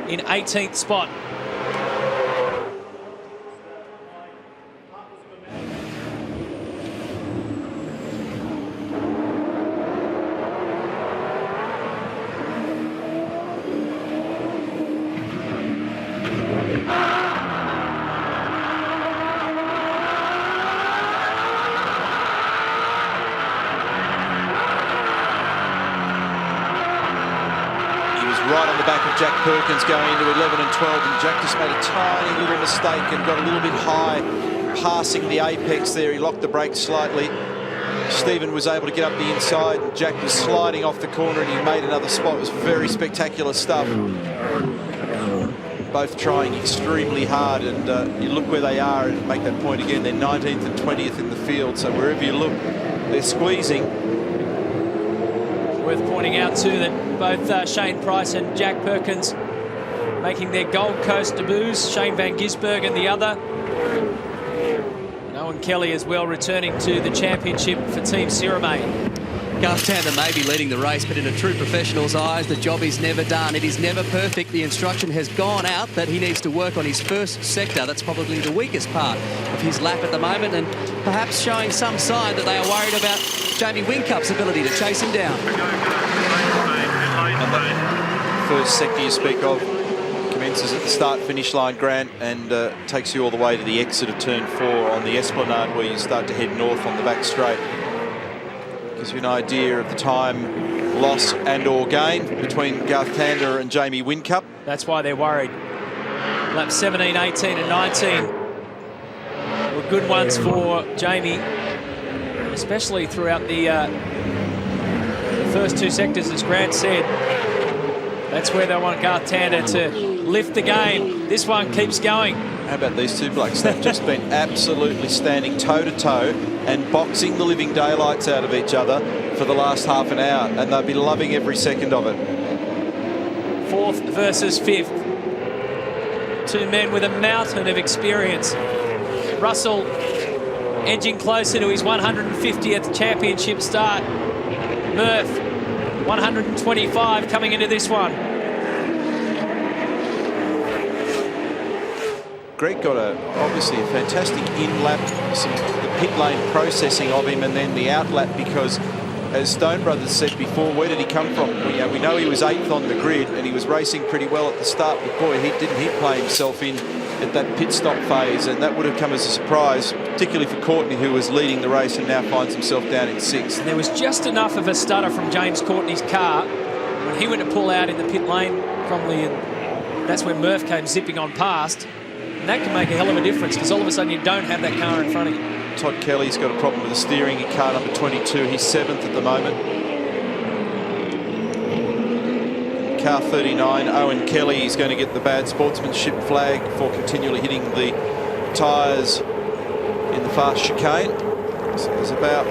18th spot. Right on the back of Jack Perkins going into 11 and 12, and Jack just made a tiny little mistake and got a little bit high passing the apex there. He locked the brakes slightly. Stephen was able to get up the inside, and Jack was sliding off the corner, and he made another spot. It was very spectacular stuff. Both trying extremely hard, and you look where they are and make that point again. They're 19th and 20th in the field, so wherever you look, they're squeezing. Worth pointing out too that both Shane Price and Jack Perkins making their Gold Coast debuts. Shane Van Gisbergen the other. And Owen Kelly as well returning to the championship for Team Cirame. Garth Tander may be leading the race, but in a true professional's eyes, the job is never done. It is never perfect. The instruction has gone out that he needs to work on his first sector. That's probably the weakest part of his lap at the moment, and perhaps showing some sign that they are worried about Jamie Whincup's ability to chase him down. And the first sector you speak of commences at the start-finish line, Grant, and takes you all the way to the exit of turn 4 on the Esplanade, where you start to head north on the back straight. Gives you an idea of the time loss and or gain between Garth Tander and Jamie Whincup. That's why they're worried. Laps 17, 18 and 19 were good ones for Jamie, especially throughout the first 2 sectors, as Grant said. That's where they want Garth Tander to lift the game. This one keeps going. How about these two blokes? They've just been absolutely standing toe-to-toe and boxing the living daylights out of each other for the last half an hour, and they'll be loving every second of it. 4th versus 5th. 2 men with a mountain of experience. Russell edging closer to his 150th championship start. Murph, 125 coming into this one. Greg got obviously a fantastic in-lap, the pit lane processing of him, and then the out-lap, because, as Stone Brothers said before, where did he come from? We know he was 8th on the grid, and he was racing pretty well at the start, but boy, didn't he play himself in at that pit stop phase, and that would have come as a surprise, particularly for Courtney, who was leading the race and now finds himself down in 6th. And there was just enough of a stutter from James Courtney's car When he went to pull out in the pit lane, Cromley, and that's when Murph came zipping on past. And that can make a hell of a difference, because all of a sudden you don't have that car in front of you. Todd Kelly's got a problem with the steering in car number 22. He's 7th at the moment. Car 39, Owen Kelly, is going to get the bad sportsmanship flag for continually hitting the tyres in the fast chicane. So there's about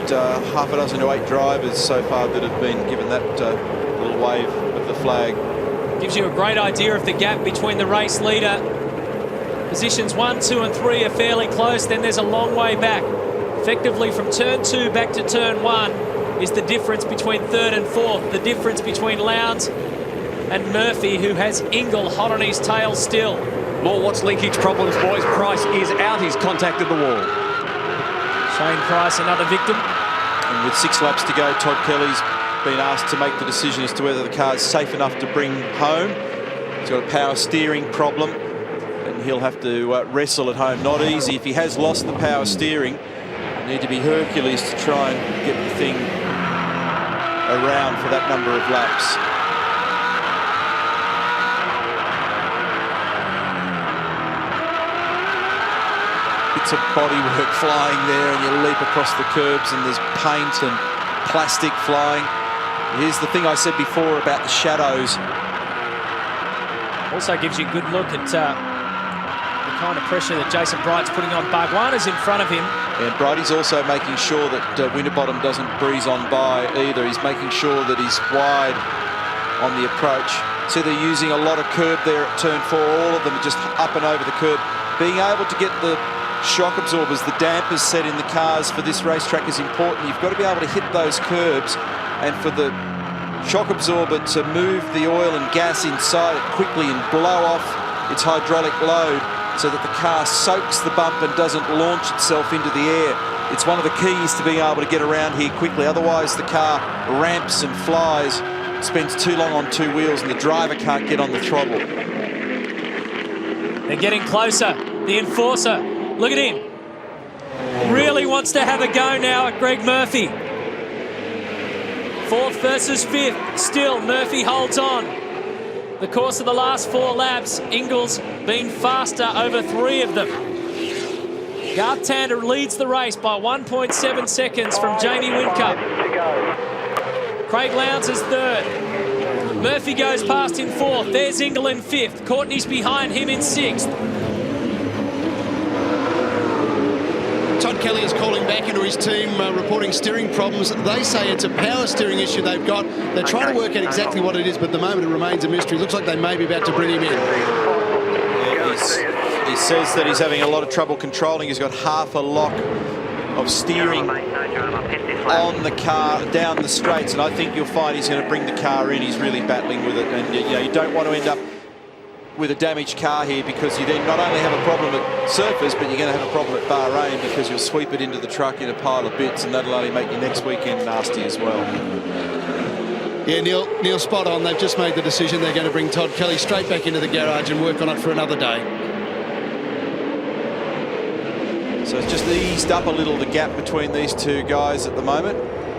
half a dozen to 8 drivers so far that have been given that little wave of the flag. Gives you a great idea of the gap between the race leader. Positions 1, 2 and 3 are fairly close, then there's a long way back. Effectively from turn 2 back to turn 1 is the difference between 3rd and 4th. The difference between Lowndes and Murphy, who has Ingle hot on his tail still. More what's linkage problems, boys. Price is out. He's contacted the wall. Shane Price, another victim. And with 6 laps to go, Todd Kelly's been asked to make the decision as to whether the car's safe enough to bring home. He's got a power steering problem, and he'll have to wrestle at home. Not easy. If he has lost the power steering, you need to be Hercules to try and get the thing around for that number of laps. Bits of bodywork flying there, and you leap across the curbs, and there's paint and plastic flying. Here's the thing I said before about the shadows. Also gives you a good look at the kind of pressure that Jason Bright's putting on. Bargwanna's in front of him. And Brighty's also making sure that Winterbottom doesn't breeze on by either. He's making sure that he's wide on the approach. So they're using a lot of curb there at turn 4. All of them are just up and over the curb. Being able to get the shock absorbers, the dampers set in the cars for this racetrack is important. You've got to be able to hit those curbs, and for the shock absorber to move the oil and gas inside it quickly and blow off its hydraulic load so that the car soaks the bump and doesn't launch itself into the air. It's one of the keys to being able to get around here quickly. Otherwise the car ramps and flies, spends too long on 2 wheels, and the driver can't get on the throttle. They're getting closer. The enforcer, look at him. Really wants to have a go now at Greg Murphy. 4th versus 5th. Still, Murphy holds on. The course of the last 4 laps, Ingles been faster over 3 of them. Garth Tander leads the race by 1.7 seconds from Jamie Whincup. Craig Lowndes is 3rd. Murphy goes past in 4th. There's Ingle in 5th. Courtney's behind him in 6th. Todd Kelly is calling back into his team, reporting steering problems. They say it's a power steering issue they've got. They're trying to work out exactly what it is, but at the moment it remains a mystery. Looks like they may be about to bring him in. Yeah, he says that he's having a lot of trouble controlling. He's got half a lock of steering on the car down the straights, and I think you'll find he's going to bring the car in. He's really battling with it, and you don't want to end up with a damaged car here, because you then not only have a problem at surface, but you're going to have a problem at Bahrain, because you'll sweep it into the truck in a pile of bits, and that'll only make your next weekend nasty as well. Yeah, Neil, spot on. They've just made the decision. They're going to bring Todd Kelly straight back into the garage and work on it for another day. So it's just eased up a little, the gap between these 2 guys at the moment.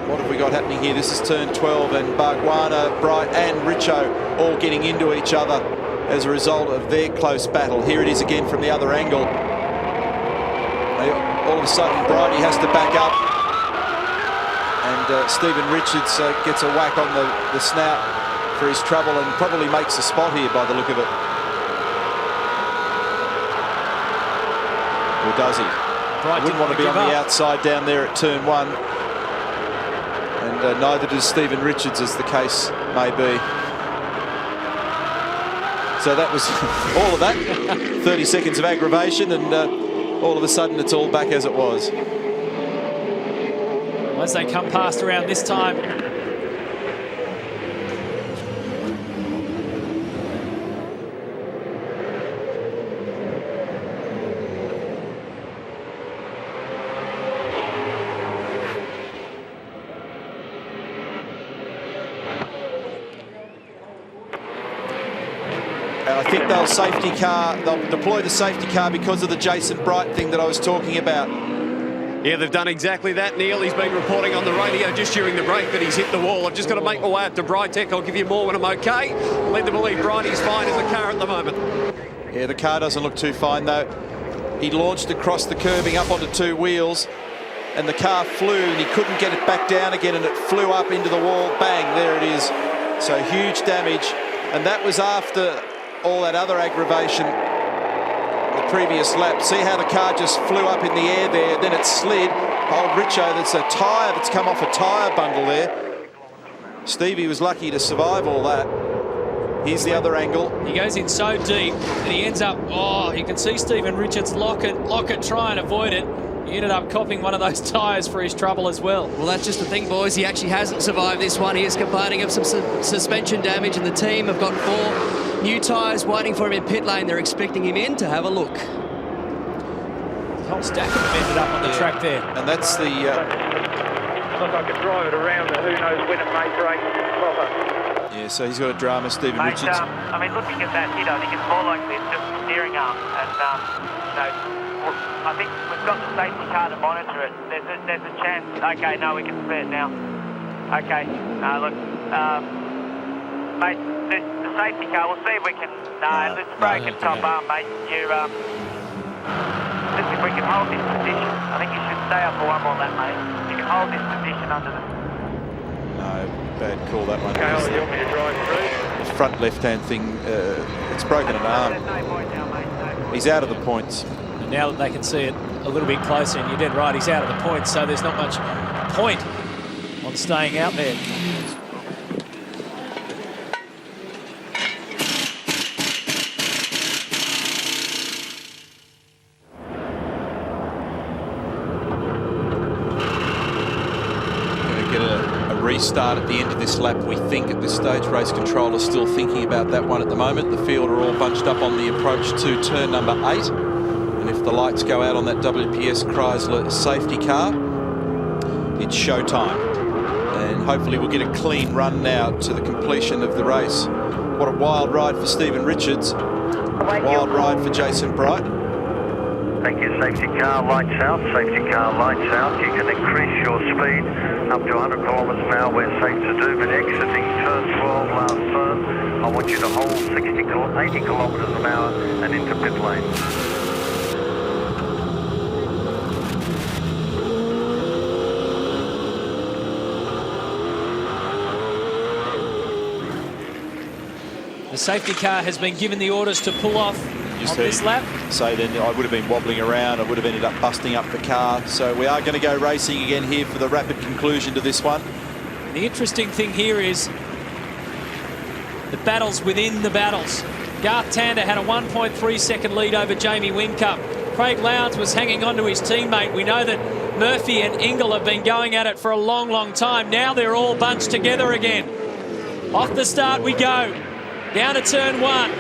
What have we got happening here? This is turn 12, and Bargwanna, Bright and Richo all getting into each other as a result of their close battle. Here it is again from the other angle. All of a sudden, Brighty has to back up, and Stephen Richards gets a whack on the snout for his trouble, and probably makes a spot here by the look of it. Or does he? Bright Wouldn't want to be on the outside down there at turn 1, and neither does Stephen Richards, as the case may be. So that was all of that. 30 seconds of aggravation, and all of a sudden it's all back as it was. As they come past around this time, And I think they'll deploy the safety car because of the Jason Bright thing that I was talking about. Yeah, they've done exactly that, Neil. He's been reporting on the radio just during the break that he's hit the wall. I've just got to make my way up to Brytech. I'll give you more when I'm okay. Led to believe Bridie's fine in the car at the moment. Yeah, the car doesn't look too fine, though. He launched across the curbing up onto two wheels, and the car flew, and he couldn't get it back down again, and it flew up into the wall. Bang, there it is. So huge damage, and that was after all that other aggravation the previous lap. See how the car just flew up in the air there, then it slid. Old Richo, that's a tyre that's come off a tyre bundle there. Stevie was lucky to survive all that. Here's the other angle. He goes in so deep that he ends up, oh, you can see Stephen Richards lock it, try and avoid it. He ended up copping one of those tyres for his trouble as well. Well, that's just the thing, boys. He actually hasn't survived this one. He is complaining of some suspension damage, and the team have got 4 new tyres waiting for him in pit lane. They're expecting him in to have a look. The whole stack of them ended up on the track there. And that's the... Look, I could drive it around, but who knows when it may break proper. Yeah, so he's got a drama, Stephen Mate, Richards. I mean, looking at that hit, I think it's more likely it's just the steering arm. And, you know, I think we've got the safety car to monitor it. There's a chance. Okay, no, we can see it now. Okay, look, mate, the safety car, we'll see if we can... let's break it top arm, mate. Let's see if we can hold this position. I think you should stay up for one more lap, mate. You can hold this position under the... No, bad call, that one. Okay, you want me to drive through? The front left-hand thing, it's broken an arm. He's out of the points. And now that they can see it a little bit closer, and you're dead right, he's out of the points, so there's not much point on staying out there. Restart at the end of this lap, we think. At this stage, race controller still thinking about that one at the moment. The field are all bunched up on the approach to turn number 8, and if the lights go out on that WPS Chrysler safety car, it's showtime, and hopefully we'll get a clean run now to the completion of the race. What a wild ride for Stephen Richards, wild ride for Jason Bright. Thank you. Safety car lights out. Safety car lights out. You can increase your speed up to 100 kilometres an hour where safe to do, but exiting turn 12 last turn, I want you to hold 80 kilometres an hour and into pit lane. The safety car has been given the orders to pull off on this lap. So then I would have been wobbling around. I would have ended up busting up the car. So we are going to go racing again here for the rapid conclusion to this one. The interesting thing here is the battles within the battles. Garth Tander had a 1.3 second lead over Jamie Whincup. Craig Lowndes was hanging on to his teammate. We know that Murphy and Ingle have been going at it for a long, long time. Now they're all bunched together again. Off the start we go. Down to turn 1.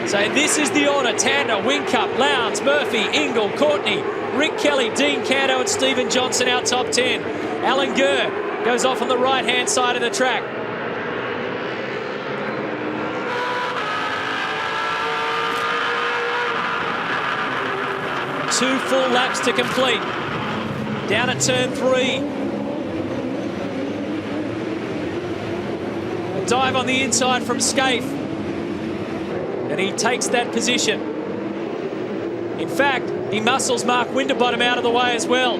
So this is the order: Tander, Whincup, Lowndes, Murphy, Ingle, Courtney, Rick Kelly, Dean Canto and Stephen Johnson, our top 10. Alan Gurr goes off on the right-hand side of the track. Two full laps to complete. Down at turn 3. A dive on the inside from Scaife. And he takes that position. In fact, he muscles Mark Winterbottom out of the way as well.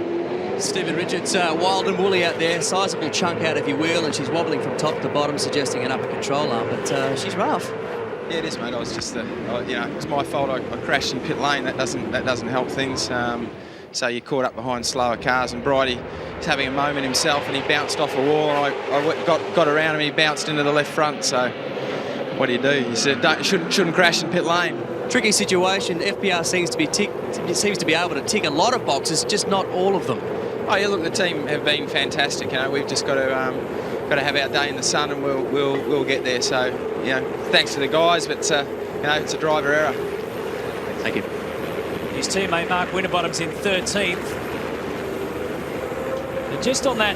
Stephen Richards, wild and woolly out there, sizable chunk out of your wheel, and she's wobbling from top to bottom, suggesting an upper control arm, but she's rough. Yeah, it is, mate. I was just, you know, it was my fault. I crashed in pit lane. That doesn't help things. So you're caught up behind slower cars, and Bridie is having a moment himself, and he bounced off a wall. I got around him. He bounced into the left front. So what do? You said shouldn't crash in pit lane. Tricky situation. FPR seems to be able to tick a lot of boxes, just not all of them. Oh yeah, look, the team have been fantastic. You know, we've just got to have our day in the sun, and we'll get there. So, you know, thanks to the guys, but you know, it's a driver error. Thank you. His teammate Mark Winterbottom's in 13th. And just on that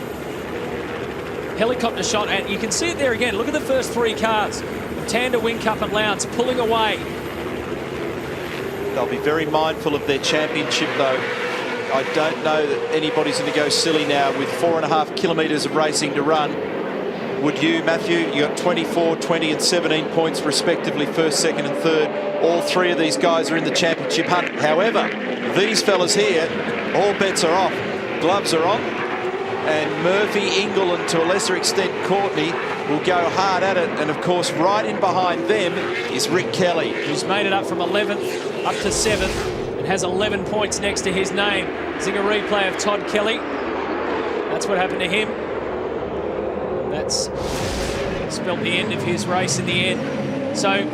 helicopter shot, and you can see it there again. Look at the first 3 cars. Tander, Whincup and Lowndes pulling away. They'll be very mindful of their championship, though. I don't know that anybody's going to go silly now with 4.5 kilometres of racing to run. Would you, Matthew? You got 24, 20 and 17 points respectively, first, second and third. All three of these guys are in the championship hunt. However, these fellas here, all bets are off. Gloves are on. And Murphy, Ingle and to a lesser extent Courtney will go hard at it. And of course, right in behind them is Rick Kelly. Who's made it up from 11th up to 7th and has 11 points next to his name. Seeing a replay of Todd Kelly. That's what happened to him. That's spelled the end of his race in the end. So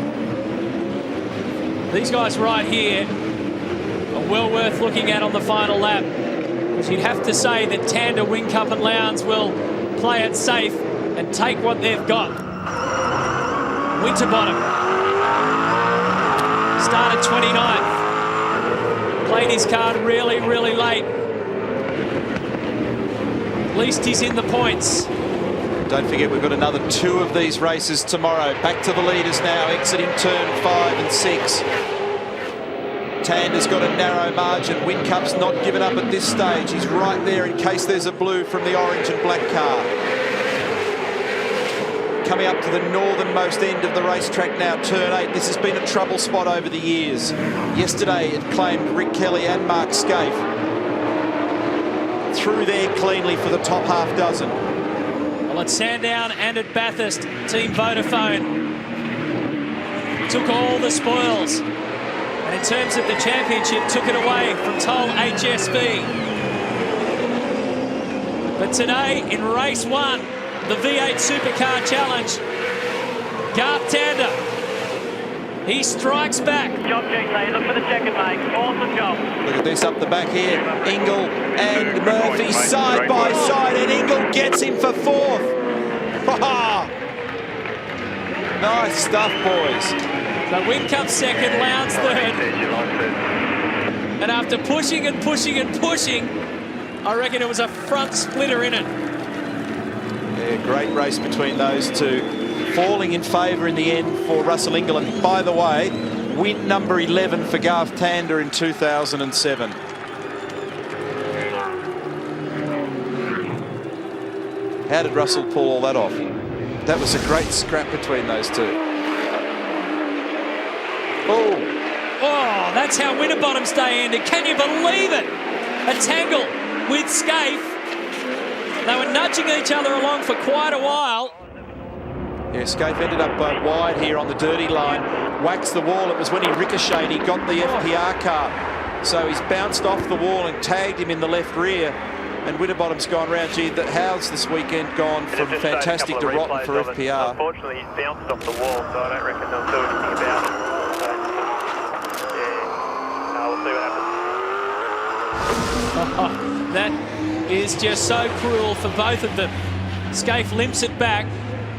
these guys right here are well worth looking at on the final lap. Because you'd have to say that Tander, Whincup and Lowndes will play it safe and take what they've got. Winterbottom started 29th. Played his card really, really late. At least he's in the points. Don't forget, we've got another 2 of these races tomorrow. Back to the leaders now, exiting turn 5 and 6. Tander's got a narrow margin. Whincup's not given up at this stage. He's right there in case there's a blue from the orange and black car. Coming up to the northernmost end of the racetrack now, turn 8. This has been a trouble spot over the years. Yesterday it claimed Rick Kelly and Mark Scaife. Through there cleanly for the top half dozen. Well, at Sandown and at Bathurst, Team Vodafone took all the spoils. And in terms of the championship, took it away from Toll HSV. But today, in race 1, the V8 Supercar Challenge, Garth Tander, he strikes back. Job, GT. Look for the second, mate. Awesome job. Look at this up the back here. Ingle and Murphy side by side, and Ingle gets him for 4th. Nice stuff, boys. So Whincup second, Lowndes third. And after pushing and pushing and pushing, I reckon it was a front splitter in it. Yeah, great race between those two. Falling in favour in the end for Russell Ingle. And by the way, win number 11 for Garth Tander in 2007. How did Russell pull all that off? That was a great scrap between those two. Oh, that's how Winterbottom's day ended. Can you believe it? A tangle with Scaife. They were nudging each other along for quite a while. Yeah, Scaife ended up wide here on the dirty line. Waxed the wall. It was when he ricocheted, he got the FPR car. So he's bounced off the wall and tagged him in the left rear. And Winterbottom's gone round. Gee, how's this weekend gone from fantastic to rotten for FPR? Unfortunately, he's bounced off the wall, so I don't reckon they'll do anything about it. So, yeah, we'll see what happens. That is just so cruel for both of them. Scaife limps it back.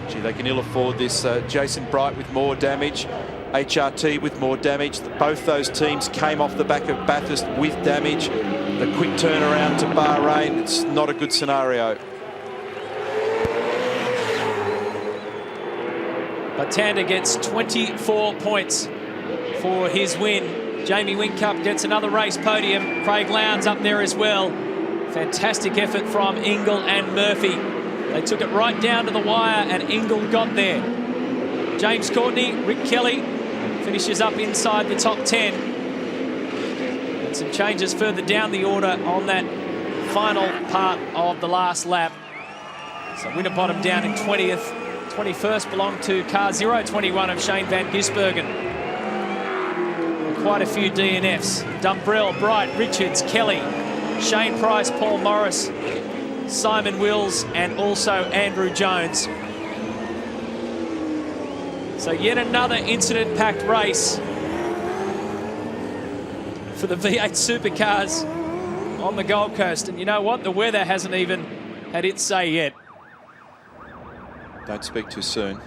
Gee, they can ill afford this. Jason Bright with more damage. HRT with more damage. Both those teams came off the back of Bathurst with damage. The quick turnaround to Bahrain, it's not a good scenario. But Tander gets 24 points for his win. Jamie Whincup gets another race podium. Craig Lowndes up there as well. Fantastic effort from Ingle and Murphy. They took it right down to the wire and Ingle got there. James Courtney, Rick Kelly finishes up inside the top 10. And some changes further down the order on that final part of the last lap. So Winterbottom down in 20th. 21st belonged to car 021 of Shane Van Gisbergen. And quite a few DNFs. Dumbrell, Bright, Richards, Kelly, Shane Price, Paul Morris, Simon Wills, and also Andrew Jones. So yet another incident-packed race for the V8 Supercars on the Gold Coast. And you know what? The weather hasn't even had its say yet. Don't speak too soon.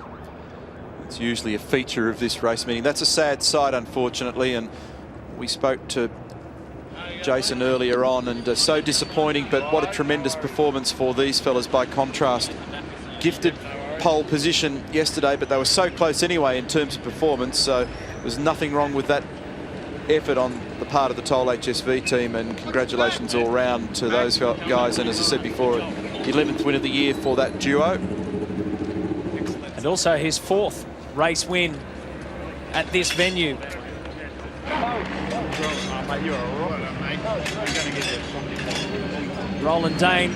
It's usually a feature of this race meeting. That's a sad sight, unfortunately, and we spoke to Jason earlier on, and so disappointing, but what a tremendous performance for these fellas by contrast. Gifted pole position yesterday, but they were so close anyway in terms of performance, so there's nothing wrong with that effort on the part of the Toll HSV team, and congratulations all round to those guys. And as I said before, 11th win of the year for that duo. And also his 4th race win at this venue. Roland Dane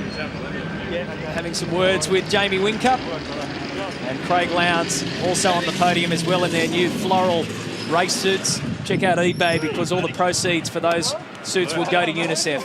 having some words with Jamie Whincup, and Craig Lowndes also on the podium as well in their new floral race suits. Check out eBay because all the proceeds for those suits will go to UNICEF.